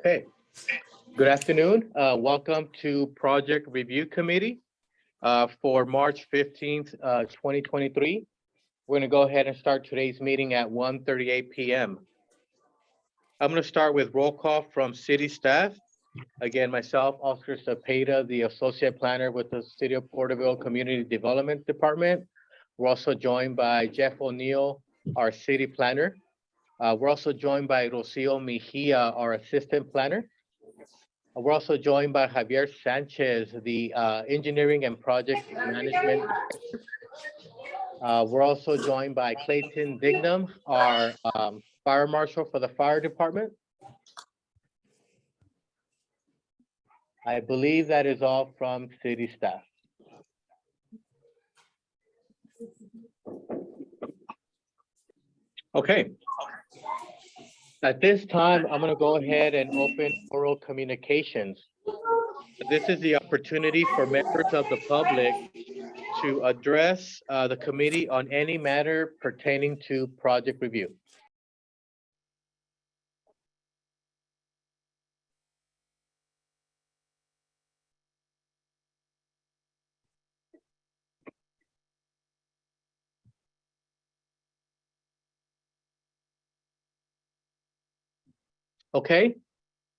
Okay, good afternoon. Welcome to Project Review Committee for March 15th, 2023. We're going to go ahead and start today's meeting at 1:38 p.m. I'm going to start with roll call from city staff. Again, myself, Oscar Cepeda, the Associate Planner with the City of Porterville Community Development Department. We're also joined by Jeff O'Neill, our City Planner. We're also joined by Rocio Mejia, our Assistant Planner. We're also joined by Javier Sanchez, the Engineering and Project Management. We're also joined by Clayton Dignam, our Fire Marshal for the Fire Department. I believe that is all from city staff. Okay. At this time, I'm going to go ahead and open oral communications. This is the opportunity for members of the public to address the committee on any matter pertaining to project review. Okay,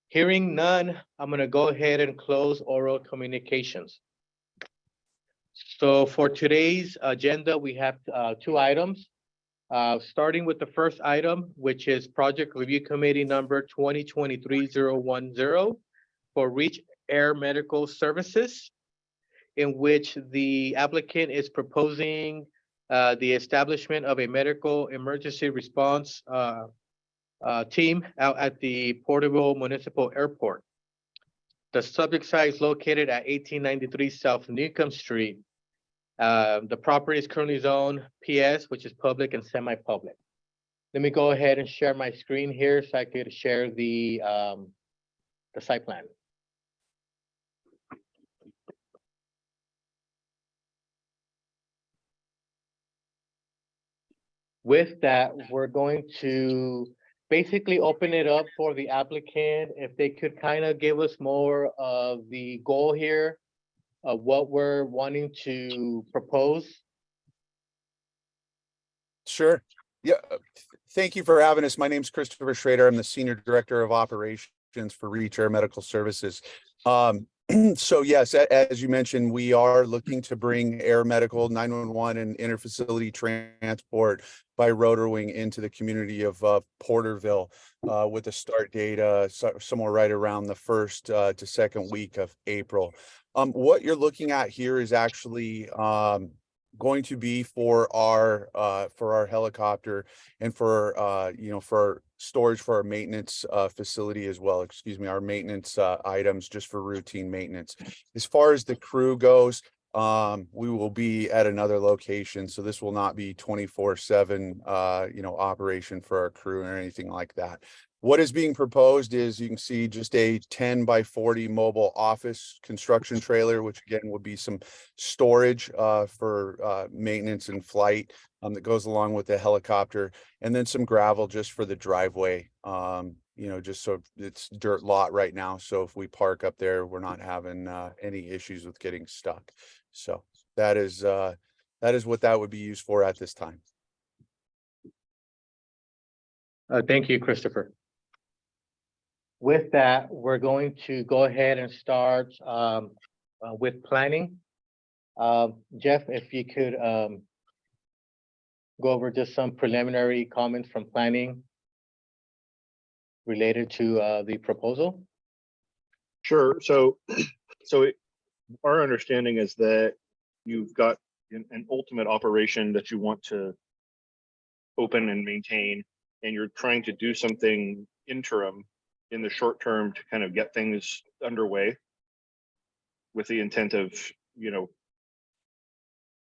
hearing none, I'm going to go ahead and close oral communications. So for today's agenda, we have two items. Starting with the first item, which is Project Review Committee number 2023-010 for Reach Air Medical Services, in which the applicant is proposing the establishment of a medical emergency response team out at the Porterville Municipal Airport. The subject site is located at 1893 South Newcomb Street. The property is currently zoned PS, which is public and semi-public. Let me go ahead and share my screen here so I could share the site plan. With that, we're going to basically open it up for the applicant. If they could kind of give us more of the goal here of what we're wanting to propose. Sure. Yeah. Thank you for having us. My name is Christopher Schrader. I'm the Senior Director of Operations for Reach Air Medical Services. So yes, as you mentioned, we are looking to bring air medical 911 and interfacility transport by rotor wing into the community of Porterville with a start date somewhere right around the first to second week of April. What you're looking at here is actually going to be for our helicopter and for for storage for our maintenance facility as well. Excuse me, our maintenance items just for routine maintenance. As far as the crew goes, we will be at another location, so this will not be 24/7 operation for our crew or anything like that. What is being proposed is, you can see, just a 10 by 40 mobile office construction trailer, which again would be some storage for maintenance and flight that goes along with the helicopter, and then some gravel just for the driveway. Just so it's dirt lot right now, so if we park up there, we're not having any issues with getting stuck. So that is what that would be used for at this time. Thank you, Christopher. With that, we're going to go ahead and start with planning. Jeff, if you could go over just some preliminary comments from planning related to the proposal. Sure. So our understanding is that you've got an ultimate operation that you want to open and maintain, and you're trying to do something interim in the short term to kind of get things underway with the intent of,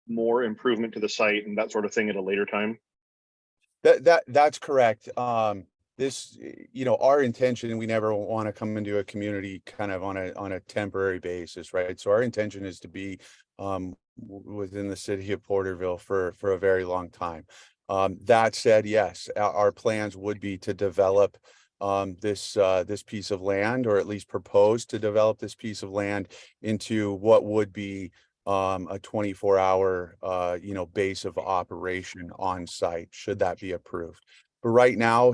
more improvement to the site and that sort of thing at a later time. That's correct. This, our intention, we never want to come into a community kind of on a temporary basis, right? So our intention is to be within the city of Porterville for a very long time. That said, yes, our plans would be to develop this piece of land, or at least propose to develop this piece of land into what would be a 24-hour base of operation on site, should that be approved. But right now,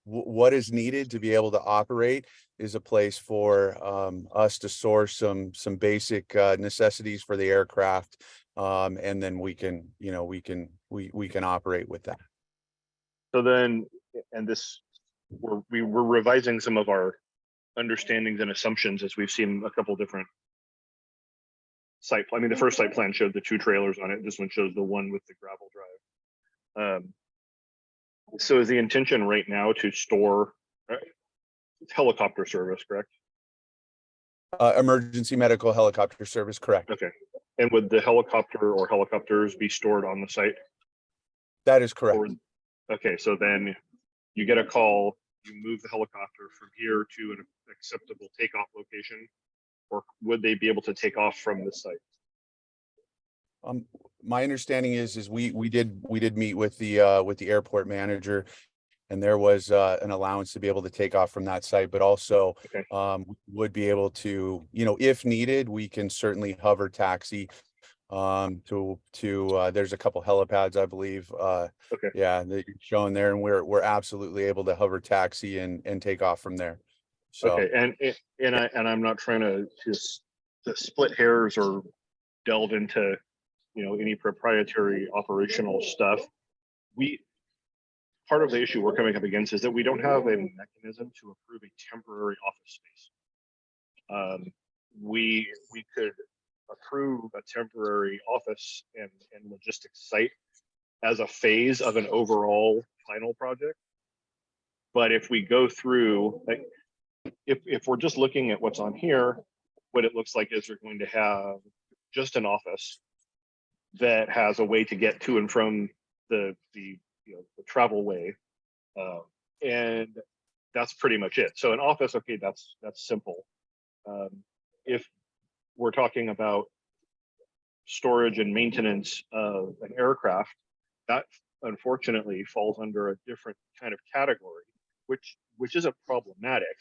what is needed to be able to operate is a place for us to source some basic necessities for the aircraft, and then we can operate with that. So then, and this, we're revising some of our understandings and assumptions as we've seen a couple different I mean, the first site plan showed the 2 trailers on it. This one shows the one with the gravel drive. So is the intention right now to store helicopter service, correct? Emergency medical helicopter service, correct? Okay. And would the helicopter or helicopters be stored on the site? That is correct. Okay, so then you get a call, you move the helicopter from here to an acceptable takeoff location, or would they be able to take off from the site? My understanding is we did meet with the airport manager, and there was an allowance to be able to take off from that site, but also Okay. would be able to, if needed, we can certainly hover taxi to there's a couple helipads, I believe. Okay. Yeah, that you're showing there, and we're absolutely able to hover taxi and take off from there. So Okay, and I'm not trying to split hairs or delve into any proprietary operational stuff. Part of the issue we're coming up against is that we don't have a mechanism to approve a temporary office space. We could approve a temporary office and logistics site as a phase of an overall final project. But if we go through, like, if we're just looking at what's on here, what it looks like is we're going to have just an office that has a way to get to and from the travel way, and that's pretty much it. So an office, okay, that's simple. If we're talking about storage and maintenance of an aircraft, that unfortunately falls under a different kind of category, which isn't problematic.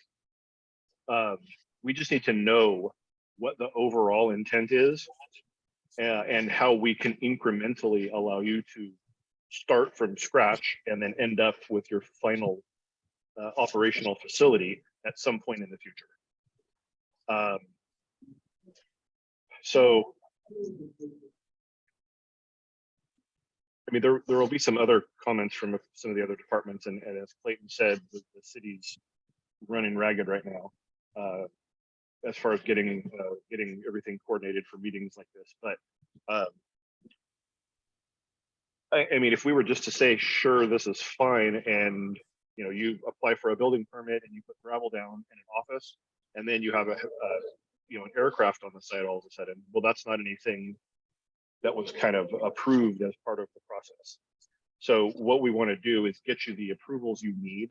We just need to know what the overall intent is, and how we can incrementally allow you to start from scratch and then end up with your final operational facility at some point in the future. So, I mean, there will be some other comments from some of the other departments, and as Clayton said, the city's running ragged right now as far as getting everything coordinated for meetings like this. But I mean, if we were just to say, sure, this is fine, and you apply for a building permit and you put gravel down in an office, and then you have an aircraft on the site all of a sudden, well, that's not anything that was kind of approved as part of the process. So what we want to do is get you the approvals you need.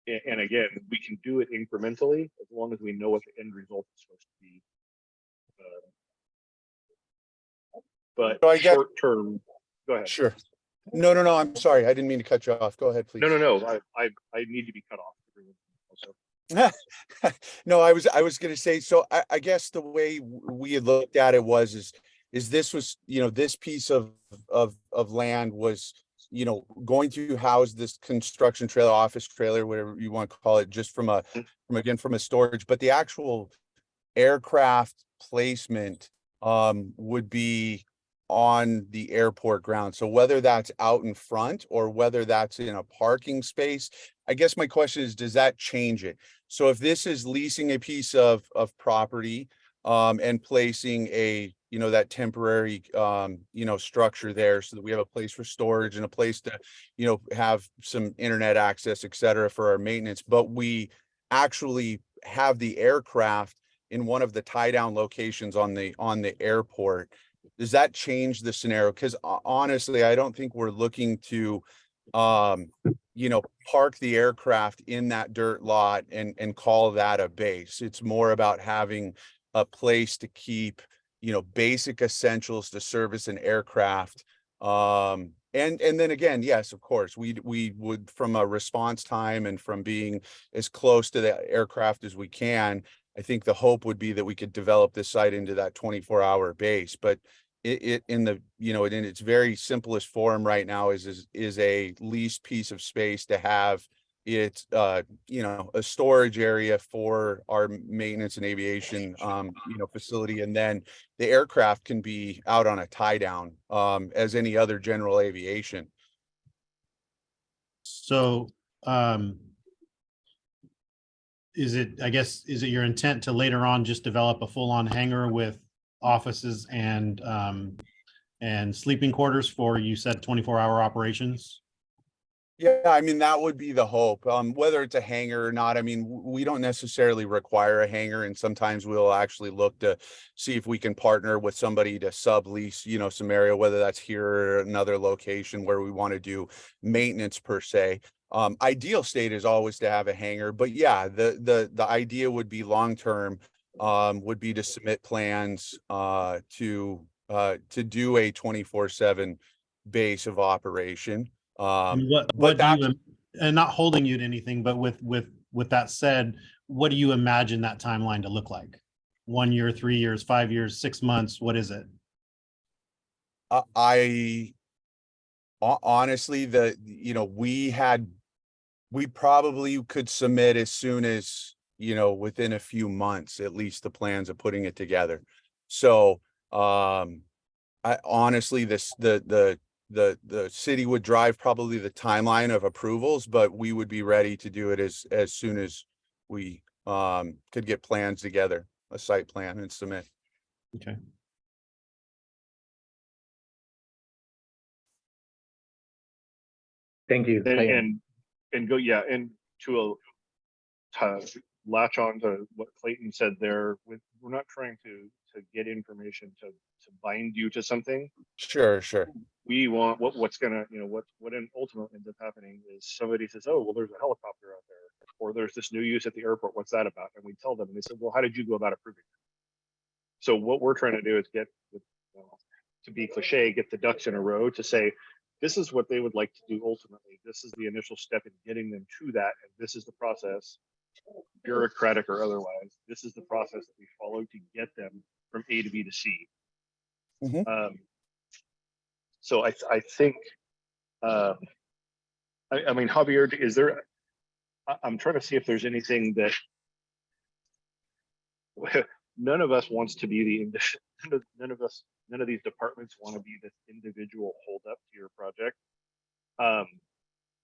And again, we can do it incrementally as long as we know what the end result is supposed to be. But So short term, go ahead. sure. No, I'm sorry. I didn't mean to cut you off. Go ahead, please. No. I need to be cut off. Also. No, I was going to say, so I guess the way we had looked at it is this was, this piece of land was, going to house this construction trailer, office trailer, whatever you want to call it, just from a storage, but the actual aircraft placement would be on the airport ground. So whether that's out in front or whether that's in a parking space, I guess my question is, does that change it? So if this is leasing a piece of property and placing a, that temporary, structure there so that we have a place for storage and a place to, have some internet access, et cetera, for our maintenance, but we actually have the aircraft in one of the tie down locations on the airport, does that change the scenario? Because honestly, I don't think we're looking to, park the aircraft in that dirt lot and call that a base. It's more about having a place to keep, basic essentials to service an aircraft, And then again, yes, of course, we would, from a response time and from being as close to the aircraft as we can, I think the hope would be that we could develop this site into that 24-hour base. But it in the, you know, in its very simplest form right now is a leased piece of space to have it, you know, a storage area for our maintenance and aviation, you know, facility. And then the aircraft can be out on a tie down, as any other general aviation. So, is it, I guess, is it your intent to later on just develop a full-on hangar with offices and sleeping quarters for, you said 24-hour operations? Yeah, I mean, that would be the hope. Whether it's a hangar or not, I mean, we don't necessarily require a hangar, and sometimes we'll actually look to see if we can partner with somebody to sublease, you know, some area, whether that's here or another location where we want to do maintenance per se. Ideal state is always to have a hangar, but yeah, the idea would be long term, would be to submit plans to do a 24/7 base of operation. And what But do that, you, and not holding you to anything, but with that said, what do you imagine that timeline to look like? 1 year, 3 years, 5 years, 6 months, what is it? honestly, you know, we probably could submit as soon as, you know, within a few months, at least, the plans of putting it together. So, I honestly, the city would drive probably the timeline of approvals, but we would be ready to do it as soon as we could get plans together, a site plan, and submit. Okay. Thank you. And go, yeah, and to latch on to what Clayton said there, we're not trying to get information to bind you to something. Sure. We want what's gonna, you know, what ultimately ends up happening is somebody says, oh, well, there's a helicopter out there, or there's this new use at the airport, what's that about? And we tell them, and they said, well, how did you go about approving it? So what we're trying to do is get, to be cliche, get the ducks in a row to say, this is what they would like to do ultimately. This is the initial step in getting them to that, and this is the process, bureaucratic or otherwise. This is the process that we follow to get them from A to B to C. Mhm. So I think, I mean, Javier, is there? I'm trying to see if there's anything that none of us wants to be none of these departments want to be this individual hold up to your project.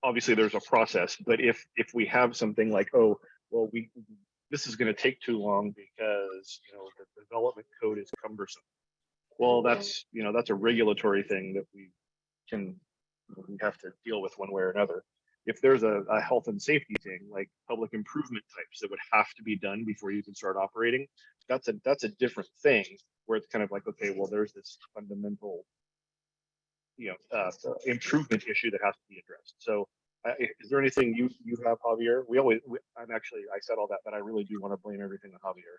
Obviously there's a process, but if we have something like, oh, well, this is going to take too long because, you know, the development code is cumbersome. Well, that's, you know, that's a regulatory thing that we have to deal with one way or another. If there's a health and safety thing, like public improvement types that would have to be done before you can start operating, that's a different thing, where it's kind of like, okay, well, there's this fundamental, you know, improvement issue that has to be addressed. So is there anything you have, Javier? I said all that, but I really do want to blame everything on Javier.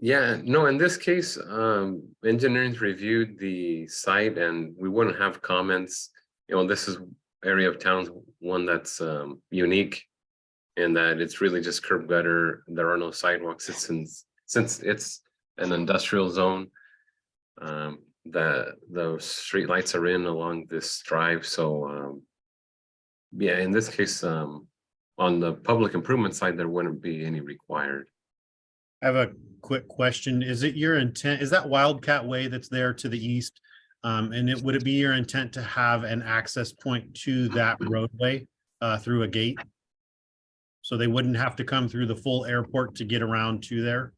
Yeah, no, in this case, engineering reviewed the site and we wouldn't have comments. You know, this is area of town, one that's unique in that it's really just curb gutter. There are no sidewalks. Since it's an industrial zone, the street lights are in along this drive. So yeah, in this case, on the public improvement side, there wouldn't be any required. I have a quick question. Is it your intent, is that Wildcat Way that's there to the east? Would it be your intent to have an access point to that roadway through a gate? So they wouldn't have to come through the full airport to get around to there?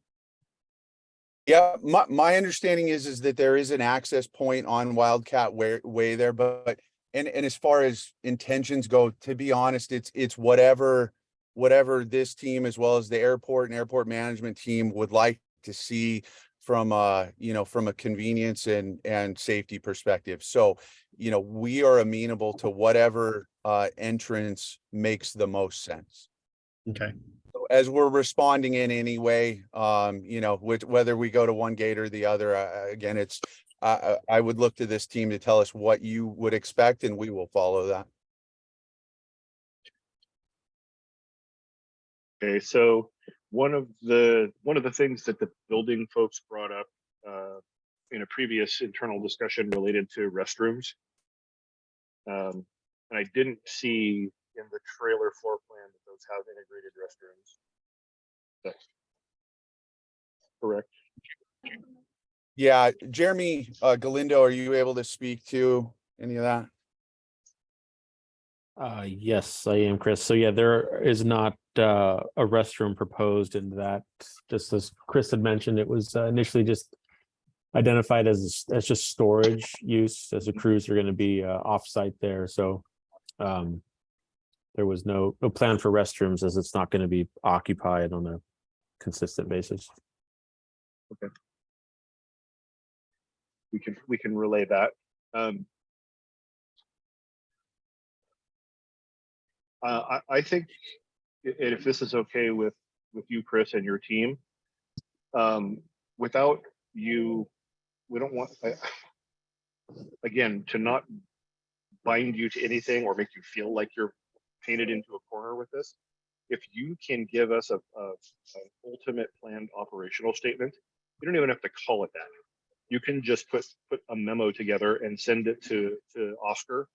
Yeah, my understanding is that there is an access point on Wildcat Way there, but and as far as intentions go, to be honest, it's whatever this team, as well as the airport and airport management team, would like to see from you know, from a convenience and safety perspective. So, you know, we are amenable to whatever entrance makes the most sense. Okay. As we're responding in any way, you know, whether we go to one gate or the other, again, it's I would look to this team to tell us what you would expect, and we will follow that. Okay, so one of the things that the building folks brought up in a previous internal discussion related to restrooms. And I didn't see in the trailer floor plan that those have integrated restrooms. That's correct. Yeah, Jeremy Galindo, are you able to speak to any of that? Yes, I am, Chris. So yeah, there is not a restroom proposed in that. Just as Chris had mentioned, it was initially just identified as just storage use, as the crews are going to be off-site there. So there was no plan for restrooms, as it's not going to be occupied on a consistent basis. Okay. We can relay that. I think if this is okay with you, Chris, and your team, without you, we don't want, again, to not bind you to anything or make you feel like you're painted into a corner with this. If you can give us an ultimate planned operational statement, you don't even have to call it that. You can just put a memo together and send it to Oscar.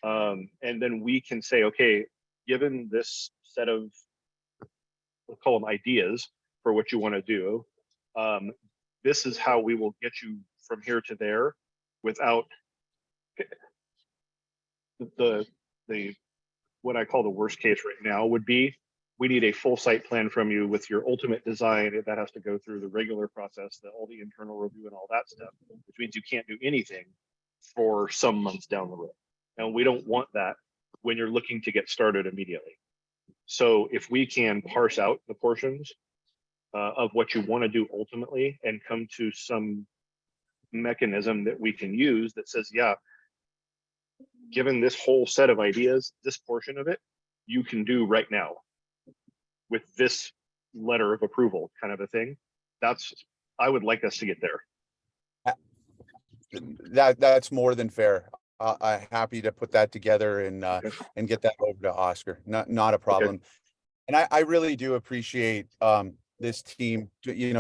And then we can say, okay, given this set of, we'll call them ideas for what you want to do, this is how we will get you from here to there without the what I call the worst case right now would be, we need a full site plan from you with your ultimate design. That has to go through the regular process, all the internal review and all that stuff, which means you can't do anything for some months down the road. And we don't want that when you're looking to get started immediately. So if we can parse out the portions of what you want to do ultimately and come to some mechanism that we can use that says, yeah, given this whole set of ideas, this portion of it, you can do right now with this letter of approval kind of a thing. I would like us to get there. That's more than fair. I'm happy to put that together and get that over to Oscar. Not a problem. Okay. And I really do appreciate this team,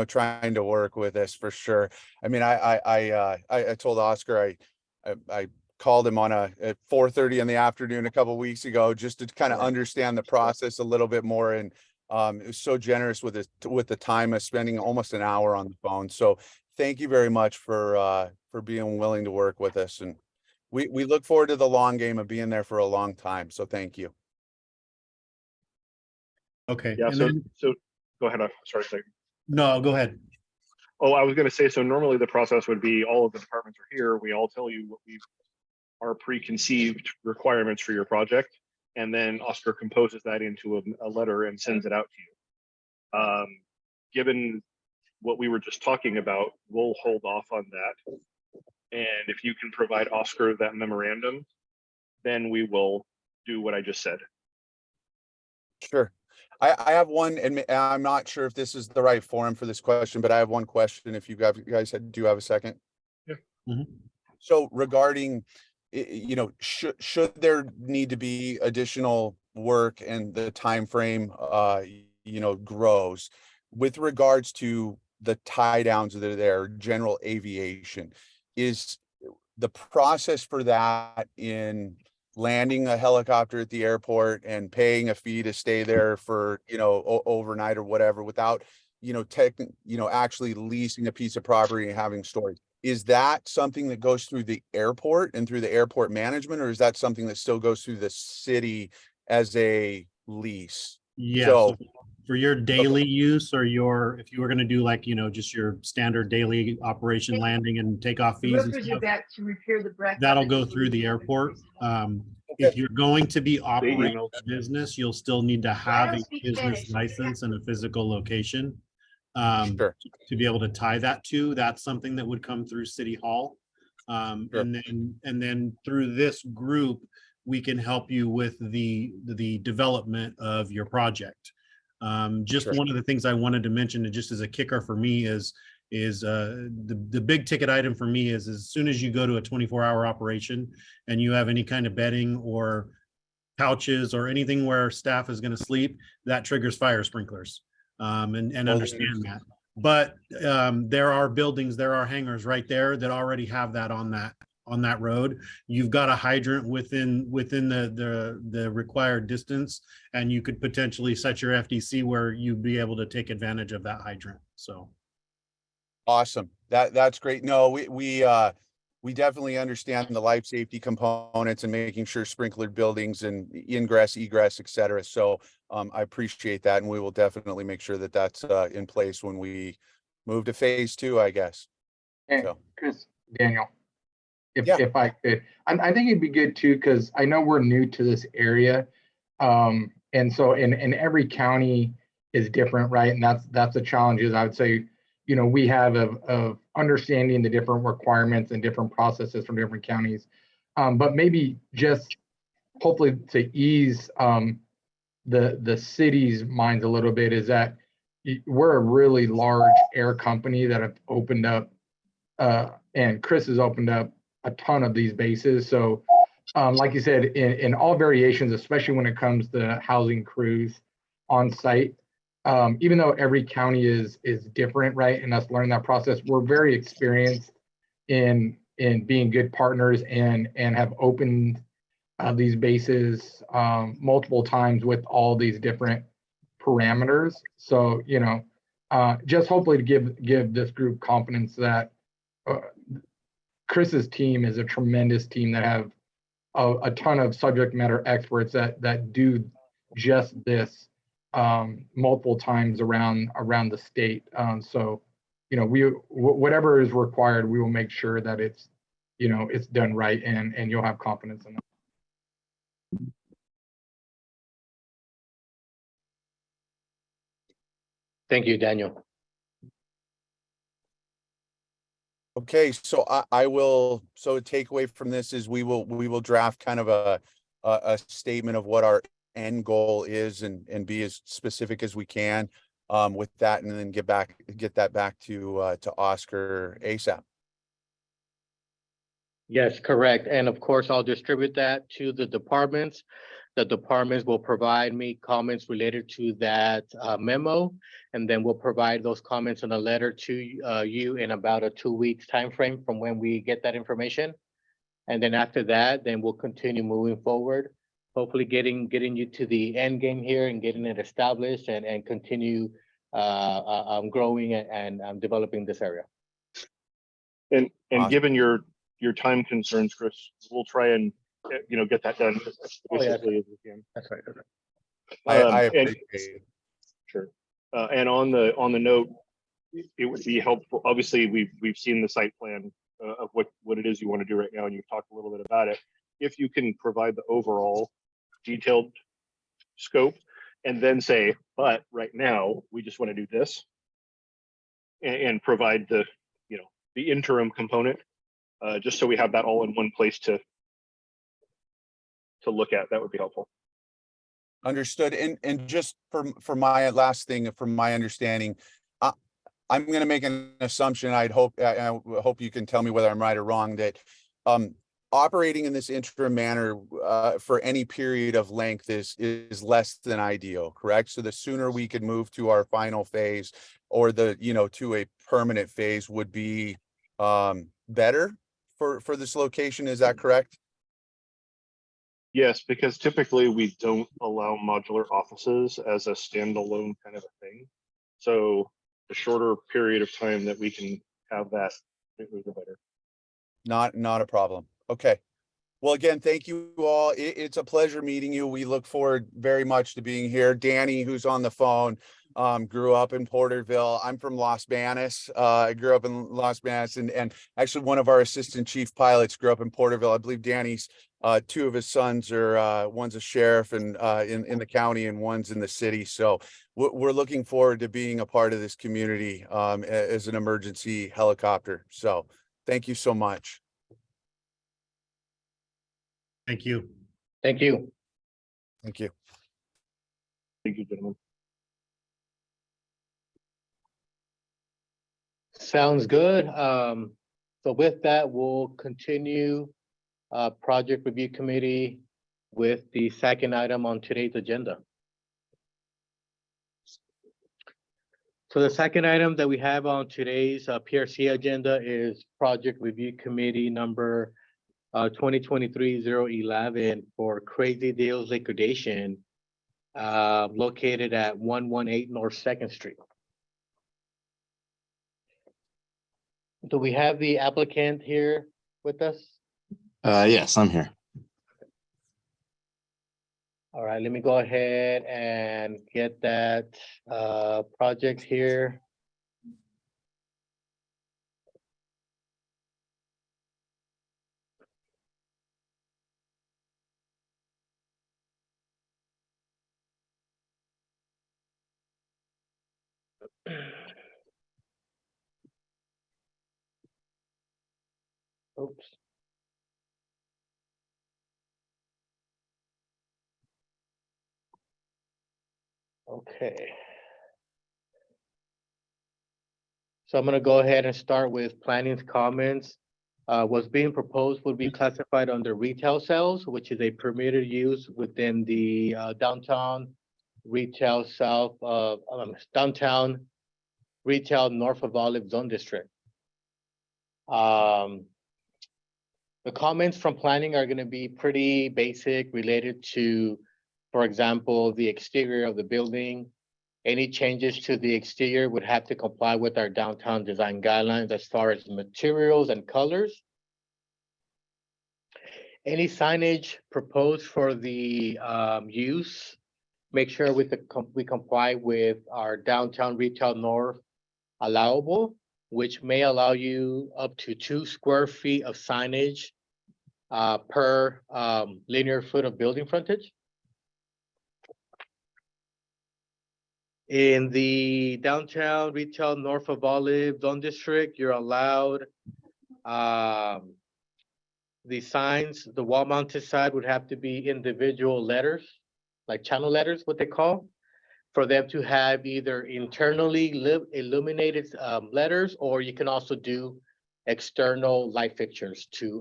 trying to work with us for sure. I mean, I told Oscar I called him on at 4:30 in the afternoon a couple of weeks ago just to kind of understand the process a little bit more, and it was so generous with the time of spending almost an hour on the phone. So thank you very much for being willing to work with us, and we look forward to the long game of being there for a long time. So thank you. Okay. Yeah. So go ahead. Sorry. No, go ahead. Oh, I was going to say, so normally the process would be all of the departments are here. We all tell you what our preconceived requirements for your project. And then Oscar composes that into a letter and sends it out to you. Given what we were just talking about, we'll hold off on that. And if you can provide Oscar that memorandum, then we will do what I just said. Sure. I have one, and I'm not sure if this is the right forum for this question, but I have one question. If you guys do have a second. Yeah. Mm-hmm. So regarding, should there need to be additional work and the time frame, grows with regards to the tie downs that are there, general aviation, is the process for that in landing a helicopter at the airport and paying a fee to stay there for, overnight or whatever, without, actually leasing a piece of property and having storage. Is that something that goes through the airport and through the airport management, or is that something that still goes through the city as a lease? Yeah. So for your daily use, or if you were going to do like, just your standard daily operation landing and takeoff fees and stuff, that'll go through the airport. If you're going to be operating a business, you'll still need to have a business license and a physical location Sure. to be able to tie that to. That's something that would come through City Hall. Sure. And then through this group, we can help you with the development of your project. Just sure. One of the things I wanted to mention, and just as a kicker for me, is is the big ticket item for me is as soon as you go to a 24-hour operation and you have any kind of bedding or couches or anything where staff is going to sleep, that triggers fire sprinklers, and understand that. But there are buildings, there are hangars right there that already have that on that road. You've got a hydrant within the required distance, and you could potentially set your FDC where you'd be able to take advantage of that hydrant. So Awesome. That's great. No, we definitely understand the life safety components and making sure sprinklered buildings and ingress, egress, et cetera. So I appreciate that, and we will definitely make sure that that's in place when we move to phase 2, I guess. And So. Chris, Daniel, Yeah. if I could, I think it'd be good too, because I know we're new to this area. And so in every county is different, right? And that's the challenges I would say, we have of understanding the different requirements and different processes from different counties. But maybe just hopefully to ease the city's minds a little bit is that we're a really large air company that have opened up, and Chris has opened up a ton of these bases. So like you said, in all variations, especially when it comes to housing crews on site, even though every county is different, right? And us learning that process, we're very experienced in being good partners and have opened these bases multiple times with all these different parameters. So, just hopefully to give this group confidence that Chris's team is a tremendous team that have a ton of subject matter experts that do just this multiple times around the state. So, whatever is required, we will make sure that it's done right, and you'll have confidence in that. Thank you, Daniel. Okay, so I will, so a takeaway from this is we will draft kind of a statement of what our end goal is and be as specific as we can with that, and then get that back to Oscar ASAP. Yes, correct. And of course, I'll distribute that to the departments. The departments will provide me comments related to that memo, and then we'll provide those comments in a letter to you in about a 2 weeks time frame from when we get that information. And then after that, then we'll continue moving forward, hopefully getting you to the end game here and getting it established and continue growing and developing this area. And Awesome. given your time concerns, Chris, we'll try and get that done as efficiently as we can. That's right. I And- appreciate it. Sure. And on the note, it would be helpful. Obviously, we've seen the site plan of what it is you want to do right now, and you've talked a little bit about it. If you can provide the overall detailed scope, and then say, but right now we just want to do this, and provide the interim component, just so we have that all in one place to look at. That would be helpful. Understood. And just for my last thing, from my understanding, I'm going to make an assumption. I hope you can tell me whether I'm right or wrong, that operating in this interim manner for any period of length is less than ideal, correct? So the sooner we could move to our final phase, or to a permanent phase, would be better for this location. Is that correct? Yes, because typically we don't allow modular offices as a standalone kind of a thing. So the shorter period of time that we can have that, the better. Not a problem. Okay. Well, again, thank you all. It's a pleasure meeting you. We look forward very much to being here. Danny, who's on the phone, grew up in Porterville. I'm from Los Banos. I grew up in Los Banos, and actually one of our assistant chief pilots grew up in Porterville. I believe Danny's two of his sons are one's a sheriff and in the county, and one's in the city. So we're looking forward to being a part of this community as an emergency helicopter. So thank you so much. thank you. Thank you. Thank you. Thank you, gentlemen. Sounds good. So with that, we'll continue Project Review Committee with the second item on today's agenda. So the second item that we have on today's PRC agenda is Project Review Committee number 2023-011 for Crazy Deals Liquidation located at 118 North 2nd Street. Do we have the applicant here with us? Yes, I'm here. All right, let me go ahead and get that project here. Oops. Okay. So I'm gonna go ahead and start with planning's comments. What's being proposed would be classified under retail sales, which is a permitted use within the downtown retail south of downtown retail north of Olive Zone District. The comments from planning are gonna be pretty basic related to, for example, the exterior of the building. Any changes to the exterior would have to comply with our downtown design guidelines as far as materials and colors. Any signage proposed for the use, make sure we comply with our downtown retail north allowable, which may allow you up to 2 square feet of signage per linear foot of building frontage. In the downtown retail north of Olive Zone District, you're allowed the signs, the wall mounted side would have to be individual letters, like channel letters, what they call, for them to have either internally illuminated letters, or you can also do external light fixtures to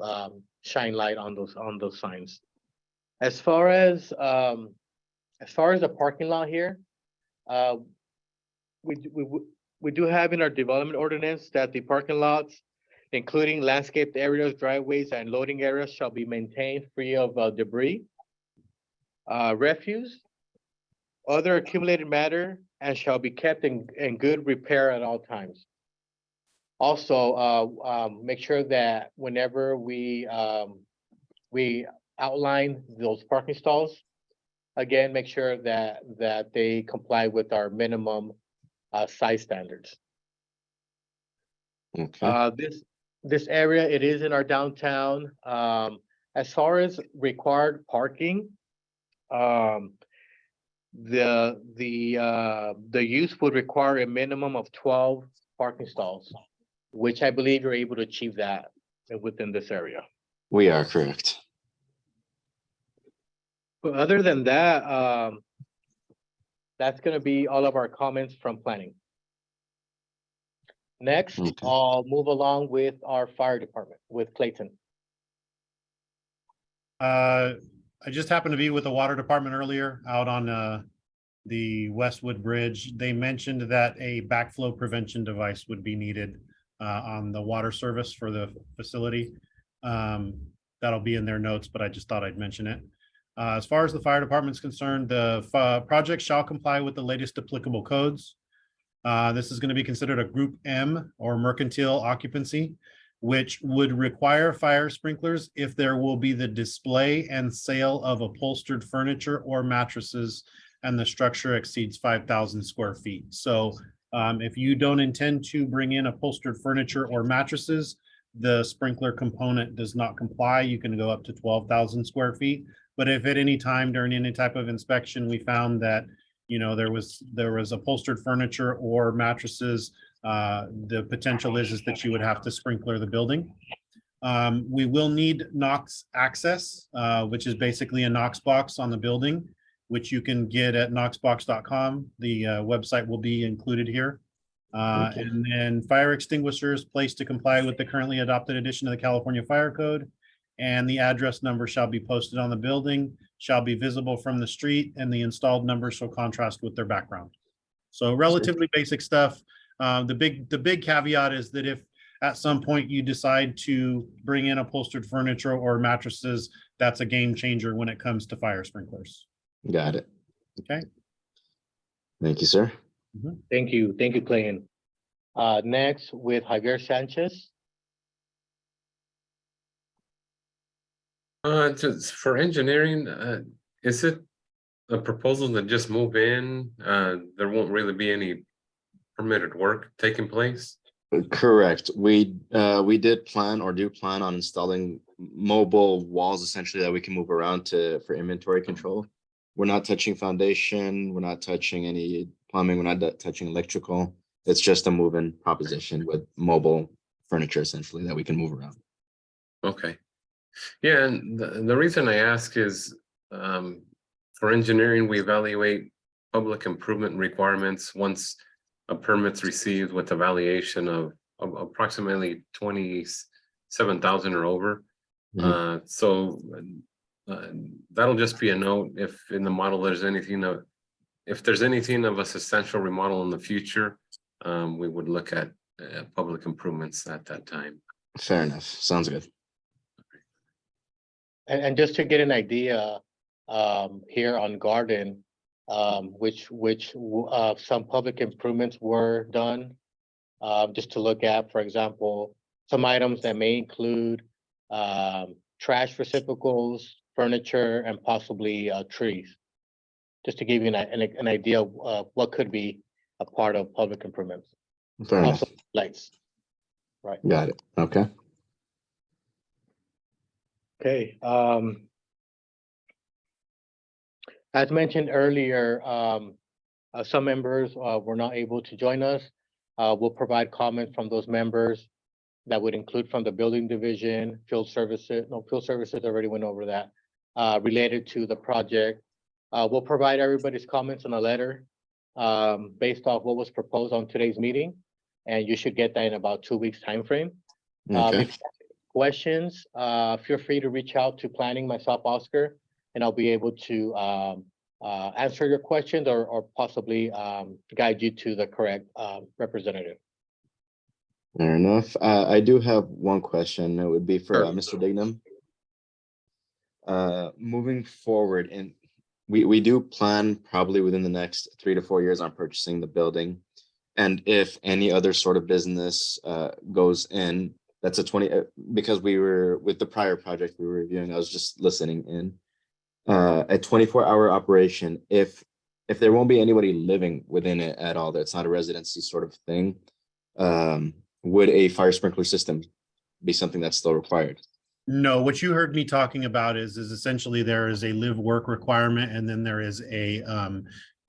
shine light on those signs. As far as the parking lot here, we do have in our development ordinance that the parking lots, including landscaped areas, driveways, and loading areas, shall be maintained free of debris, refuse, other accumulated matter, and shall be kept in good repair at all times. Also, make sure that whenever we outline those parking stalls, again, make sure that they comply with our minimum size standards. Okay. This area, it is in our downtown. As far as required parking, the use would require a minimum of 12 parking stalls, which I believe you're able to achieve that within this area. We are correct. But other than that, that's gonna be all of our comments from planning. Next, Okay. I'll move along with our fire department, with Clayton. I just happened to be with the water department earlier out on the Westwood Bridge. They mentioned that a backflow prevention device would be needed on the water service for the facility. That'll be in their notes, but I just thought I'd mention it. As far as the fire department is concerned, the project shall comply with the latest applicable codes. This is going to be considered a Group M or mercantile occupancy, which would require fire sprinklers if there will be the display and sale of upholstered furniture or mattresses and the structure exceeds 5,000 square feet. So if you don't intend to bring in upholstered furniture or mattresses, the sprinkler component does not comply. You can go up to 12,000 square feet. But if at any time during any type of inspection, we found that, you know, there was upholstered furniture or mattresses, the potential is that you would have to sprinkler the building. We will need Knox access, which is basically a Knox box on the building, which you can get at knoxbox.com. The website will be included here. Okay. And then fire extinguishers placed to comply with the currently adopted edition of the California Fire Code. And the address number shall be posted on the building, shall be visible from the street, and the installed number shall contrast with their background. So relatively basic stuff. The big caveat is that if at some point you decide to bring in upholstered furniture or mattresses, that's a game changer when it comes to fire sprinklers. Got it. Okay. Thank you, sir. Thank you, Clayton. Next with Javier Sanchez. Just for engineering, is it a proposal to just move in? There won't really be any permitted work taking place? Correct. We did plan or do plan on installing mobile walls essentially that we can move around for inventory control. We're not touching foundation. We're not touching any plumbing. We're not touching electrical. It's just a move-in proposition with mobile furniture essentially that we can move around. Okay. Yeah, and the reason I ask is for engineering, we evaluate public improvement requirements once a permit's received with evaluation of approximately 27,000 or over. So that'll just be a note if in the model there's anything if there's anything of a substantial remodel in the future, we would look at public improvements at that time. Fair enough. Sounds good. And just to get an idea, here on Garden, which some public improvements were done, just to look at, for example, some items that may include trash receptacles, furniture, and possibly trees. Just to give you an idea of what could be a part of public improvements. Fair enough. Also, lights. Right. Got it. Okay. Okay. As mentioned earlier, some members were not able to join us. We'll provide comments from those members that would include from the building division, field services. No, field services already went over that. Related to the project. We'll provide everybody's comments in a letter based off what was proposed on today's meeting. And you should get that in about 2 weeks time frame. Okay. If you have questions, feel free to reach out to planning, myself, Oscar, and I'll be able to answer your questions or possibly guide you to the correct representative. Fair enough. I do have one question. It would be for Sure. Mr. Dignam. Moving forward, and we do plan probably within the next 3 to 4 years on purchasing the building. And if any other sort of business goes in, that's a 20, because we were with the prior project we were reviewing, I was just listening in. A 24-hour operation, if there won't be anybody living within it at all, that's not a residency sort of thing, would a fire sprinkler system be something that's still required? No, what you heard me talking about is essentially there is a live work requirement, and then there is a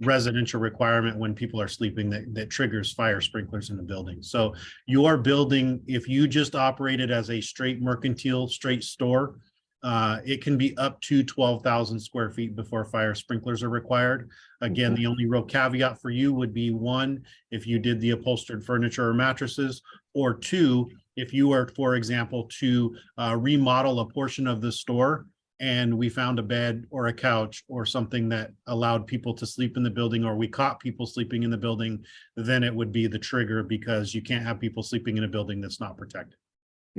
residential requirement when people are sleeping that triggers fire sprinklers in the building. So your building, if you just operate it as a straight mercantile, straight store, it can be up to 12,000 square feet before fire sprinklers are required. Again, the only real caveat for you would be 1, if you did the upholstered furniture or mattresses, or 2, if you were, for example, to remodel a portion of the store and we found a bed or a couch or something that allowed people to sleep in the building, or we caught people sleeping in the building, then it would be the trigger, because you can't have people sleeping in a building that's not protected.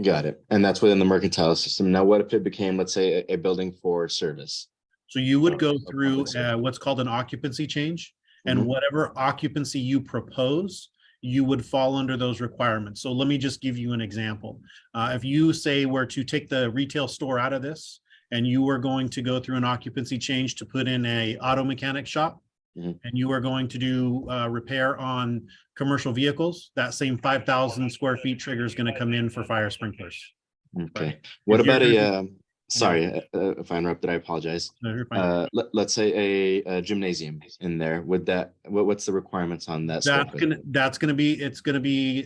Got it. And that's within the mercantile system. Now, what if it became, let's say, a building for service? So you would go a through public service. what's called an occupancy change, and Mhm. whatever occupancy you propose, you would fall under those requirements. So let me just give you an example. If you say were to take the retail store out of this, and you were going to go through an occupancy change to put in a auto mechanic shop, Mhm. and you are going to do repair on commercial vehicles, that same 5,000 square feet trigger is going to come in for fire sprinklers. Okay. What If you're about gonna sorry, if I interrupted, I apologize. No, you're fine. Let's say a gymnasium in there. Would that, what's the requirements on that? It's gonna be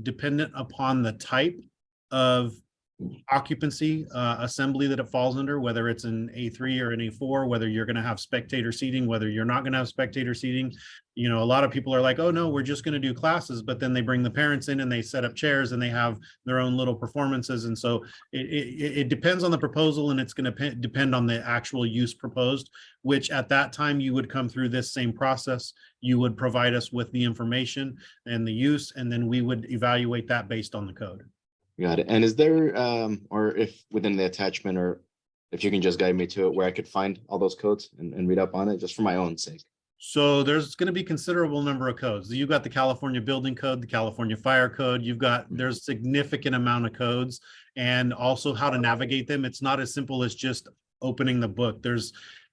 dependent upon the type of occupancy assembly that it falls under, whether it's an A3 or an A4, whether you're going to have spectator seating, whether you're not going to have spectator seating. You know, a lot of people are like, oh no, we're just going to do classes, but then they bring the parents in and they set up chairs and they have their own little performances. And so it depends on the proposal, and it's going to depend on the actual use proposed, which at that time you would come through this same process. You would provide us with the information and the use, and then we would evaluate that based on the code. Got it. And is there, or if within the attachment, or if you can just guide me to it where I could find all those codes and read up on it, just for my own sake? So there's going to be considerable number of codes. You've got the California Building Code, the California Fire Code. There's significant amount of codes, and also how to navigate them. It's not as simple as just opening the book.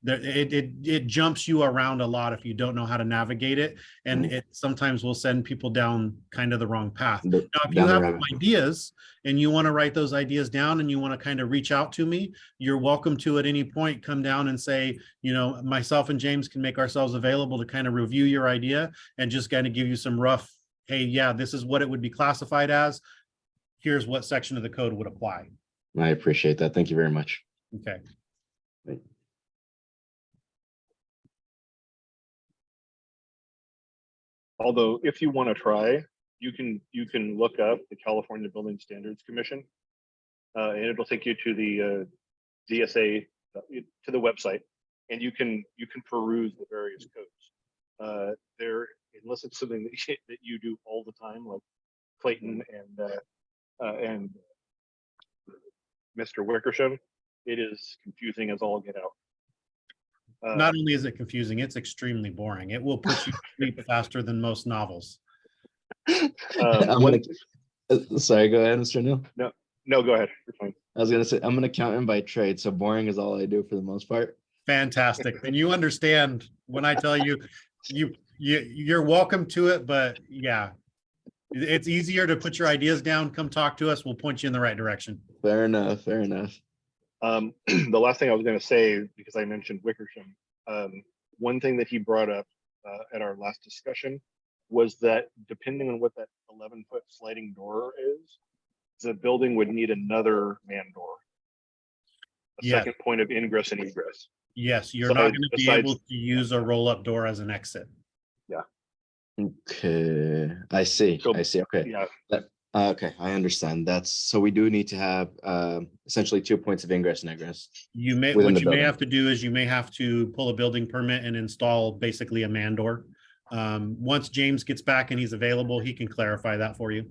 It jumps you around a lot if you don't know how to navigate it, and it sometimes will send people down kind of the wrong path. Now, if you have some ideas and you want to write those ideas down and you want to kind of reach out to me, you're welcome to at any point come down and say, you know, myself and James can make ourselves available to kind of review your idea and just kind of give you some rough, hey, yeah, this is what it would be classified as. Here's what section of the code would apply. I appreciate that. Thank you very much. Okay. Although, if you want to try, you can look up the California Building Standards Commission, and it'll take you to the DSA, to the website, and you can peruse the various codes. There, unless it's something that you do all the time, like Clayton and Mr. Wickersham, it is confusing as all get out. Not only is it confusing, it's extremely boring. It will put you to sleep faster than most novels. Sorry, go ahead, Mr. Neal. No, go ahead. You're fine. I was gonna say, I'm an accountant by trade, so boring is all I do for the most part. Fantastic. And you understand when I tell you, you're welcome to it, but yeah, it's easier to put your ideas down. Come talk to us. We'll point you in the right direction. Fair enough. Fair enough. The last thing I was going to say, because I mentioned Wickersham, one thing that he brought up at our last discussion was that depending on what that 11-foot sliding door is, the building would need another man door, a second point of ingress and egress. Yes, you're not going to be able to use a roll-up door as an exit. Yeah. Okay, I see. So, I see. Okay. Yeah. Okay, I understand. So we do need to have essentially 2 points of ingress and egress. What you may have to do is you may have to pull a building permit and install basically a man door. Once James gets back and he's available, he can clarify that for you.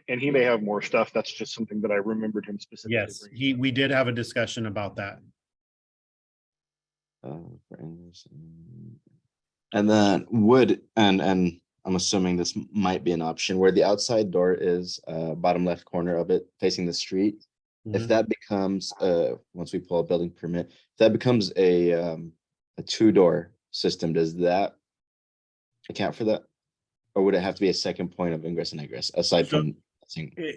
And he may have more stuff. That's just something that I remembered him specifically. Yes, we did have a discussion about that. For ingress and then and I'm assuming this might be an option where the outside door is bottom left corner of it facing the street. If that becomes once we pull a building permit, if that becomes a 2-door system, does that account for that? Or would it have to be a second point of ingress and egress aside from?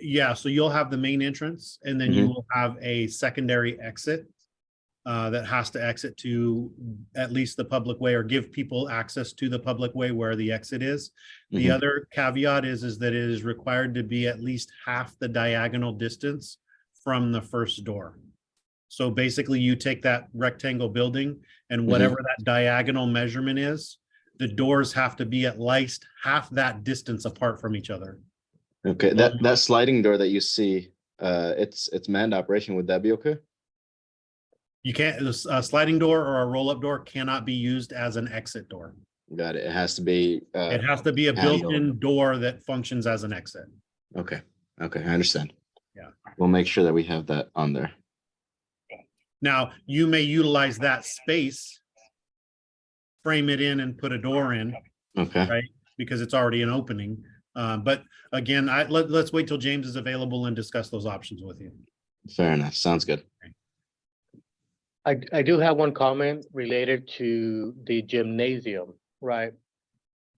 Yeah, so you'll have the main entrance and then you will have a secondary exit that has to exit to at least the public way or give people access to the public way where the exit is. The other caveat is that it is required to be at least half the diagonal distance from the first door. So basically you take that rectangle building and whatever that diagonal measurement is, the doors have to be at least half that distance apart from each other. Okay, that sliding door that you see, it's manned operation. Would that be okay? You can't, a sliding door or a roll-up door cannot be used as an exit door. Got it. It has to be. It has to be a built-in door that functions as an exit. Okay. Okay, I understand. Yeah. We'll make sure that we have that on there. Now, you may utilize that space, frame it in and put a door in. Okay. Right? Because it's already an opening. But again, let's wait till James is available and discuss those options with you. Fair enough. Sounds good. I do have one comment related to the gymnasium, right?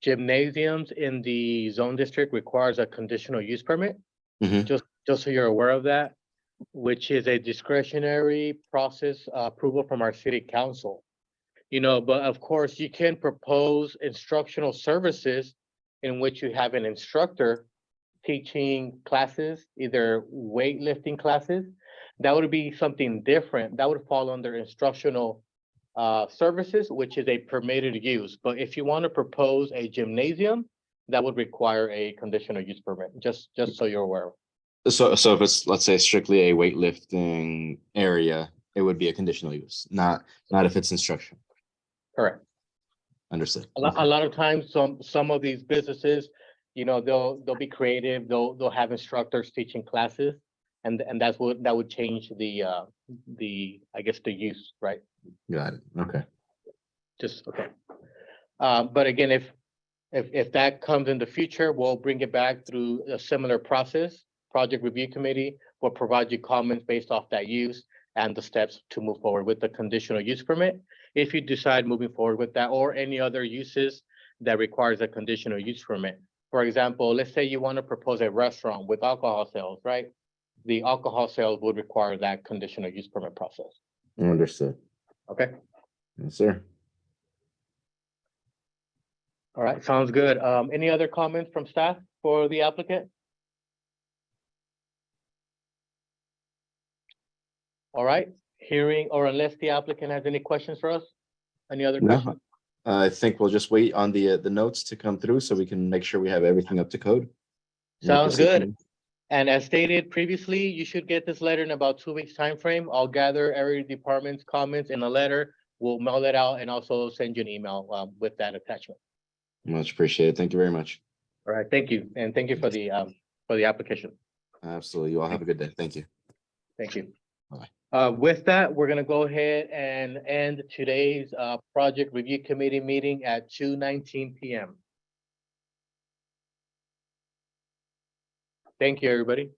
Gymnasiums in the zone district requires a conditional use permit. Just so you're aware of that, which is a discretionary process approval from our city council. You know, but of course you can propose instructional services in which you have an instructor teaching classes, either weightlifting classes, that would be something different. That would fall under instructional services, which is a permitted use. But if you want to propose a gymnasium, that would require a conditional use permit, just so you're aware. So if it's, let's say, strictly a weightlifting area, it would be a conditional use, not if it's instruction. Correct. Understood. A lot of times, some of these businesses, you know, they'll be creative. They'll have instructors teaching classes, and that would change the I guess the use, right? Got it. Okay. Just okay. But again, if that comes in the future, we'll bring it back through a similar process. Project review committee will provide you comments based off that use and the steps to move forward with the conditional use permit. If you decide moving forward with that or any other uses that requires a conditional use permit. For example, let's say you want to propose a restaurant with alcohol sales, right? The alcohol sales would require that conditional use permit process. Understood. Okay. Yes, sir. All right, sounds good. Any other comments from staff for the applicant? All right, hearing, or unless the applicant has any questions for us? Any other No, questions? I think we'll just wait on the notes to come through so we can make sure we have everything up to code. And we'll Sounds proceed good. from And as stated previously, you should get this letter in about 2 weeks time frame. I'll gather every department's comments in a letter. We'll mail it out and also send you an email with that attachment. there. Much appreciated. Thank you very much. All right, thank you. And thank you for the application. Absolutely. You all have a good day. Thank you. Thank you. Bye. With that, we're gonna go ahead and end today's project review committee meeting at 2:19 p.m. Thank you, everybody.